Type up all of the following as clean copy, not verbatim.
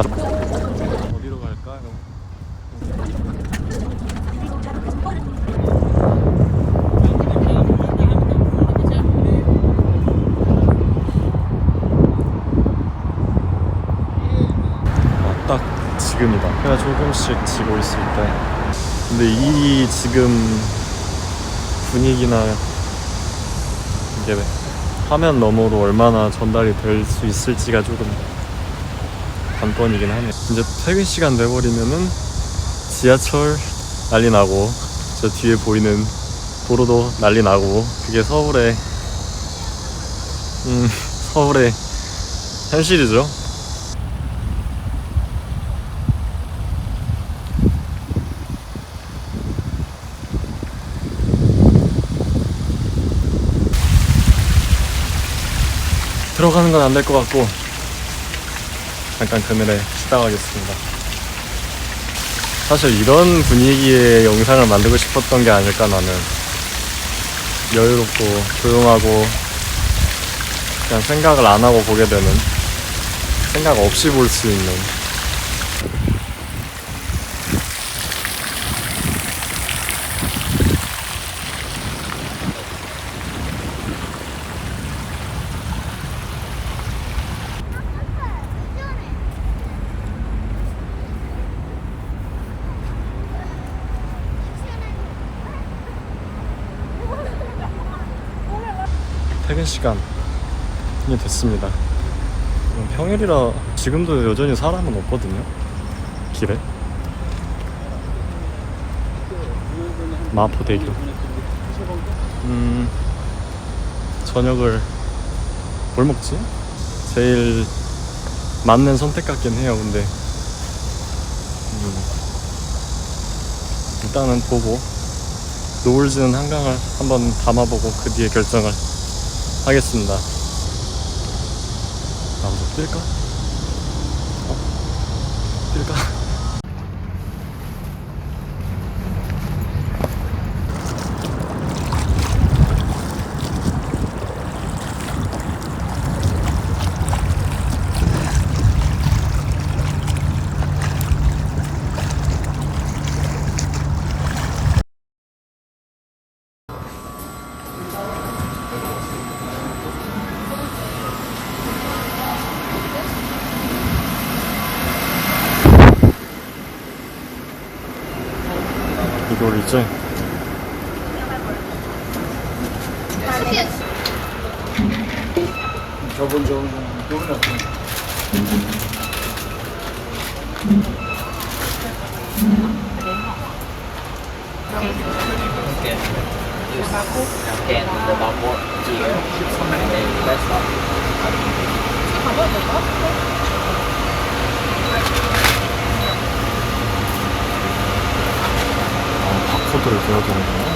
어디로 갈까요? 딱 지금이다. 해가 조금씩 지고 있을 때. 근데 이 지금 분위기나 이게 화면 너머로 얼마나 전달이 될 수 있을지가 조금 관건이긴 하네. 이제 퇴근 시간 돼버리면은 지하철 난리 나고 저 뒤에 보이는 도로도 난리 나고 그게 서울의 서울의 현실이죠. 들어가는 건 안 될 것 같고 잠깐 그늘에 쉬다 가겠습니다. 사실 이런 분위기의 영상을 만들고 싶었던 게 아닐까. 나는 여유롭고 조용하고 그냥 생각을 안 하고 보게 되는, 생각 없이 볼 수 있는. 퇴근 시간이 됐습니다. 평일이라 지금도 여전히 사람은 없거든요. 길에 마포대교. 저녁을 뭘 먹지? 제일 맞는 선택 같긴 해요. 근데 일단은 보고 노을지는 한강을 한번 담아보고 그 뒤에 결정을 하겠습니다. 나부터 뛸까? 뛸까? 이걸 이제 저번 좀 바코드를 줘야 되는구나.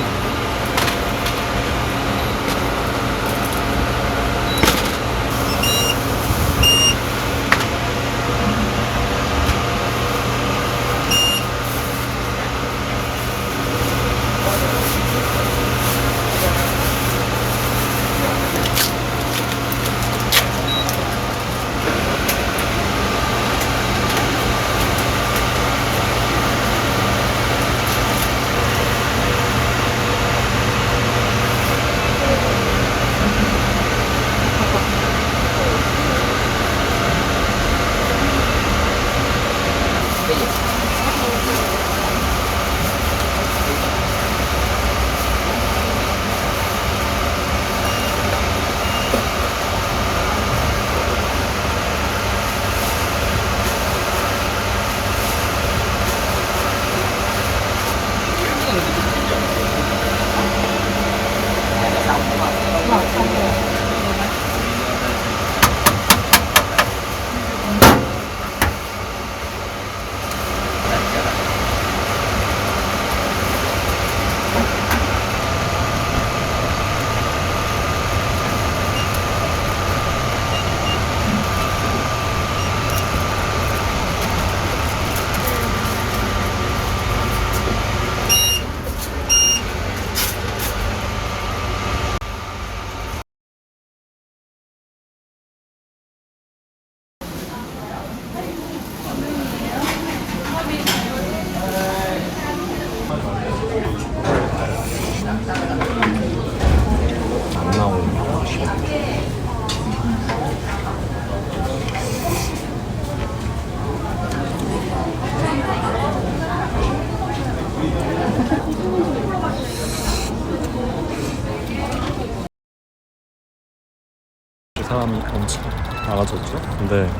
바람이 엄청 많아졌죠. 근데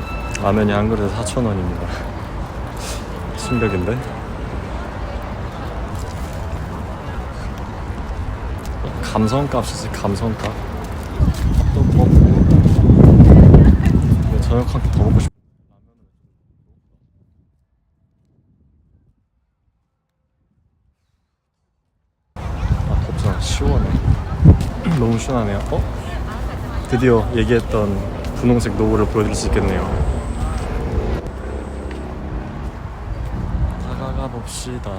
라면이 한 그릇에 4,000원입니다. 충격인데? 감성값이지, 감성값. 또 먹고 저녁 한 끼 더 먹고 싶어. 아, 덥잖아. 시원해. 너무 시원하네요. 드디어 얘기했던 분홍색 노을을 보여드릴 수 있겠네요. 다가가 봅시다.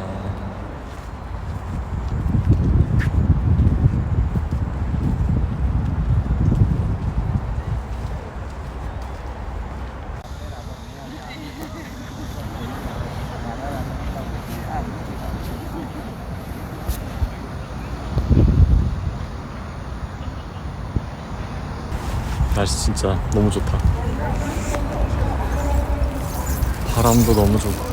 날씨 진짜 너무 좋다. 바람도 너무 좋고.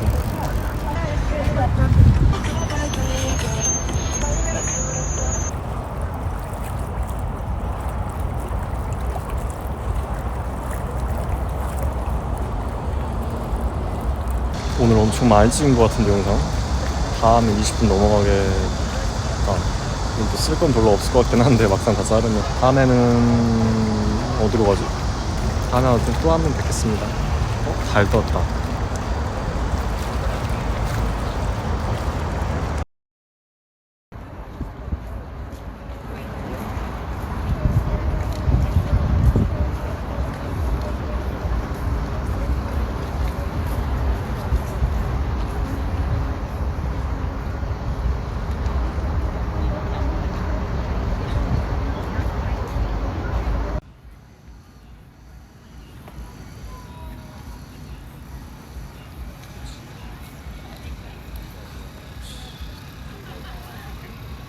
오늘 엄청 많이 찍은 것 같은데 영상. 다음에 20분 넘어가겠다. 또 쓸 건 별로 없을 것 같긴 한데 막상 다 자르면. 다음에는 어디로 가지? 다음에 또 한 번 뵙겠습니다. 달 떴다.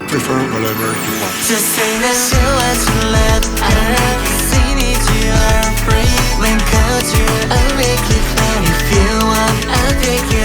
prefer whatever you want. Just say that you want to love. See need you are free. When called you, I'll make it plain. If you want, I'll take you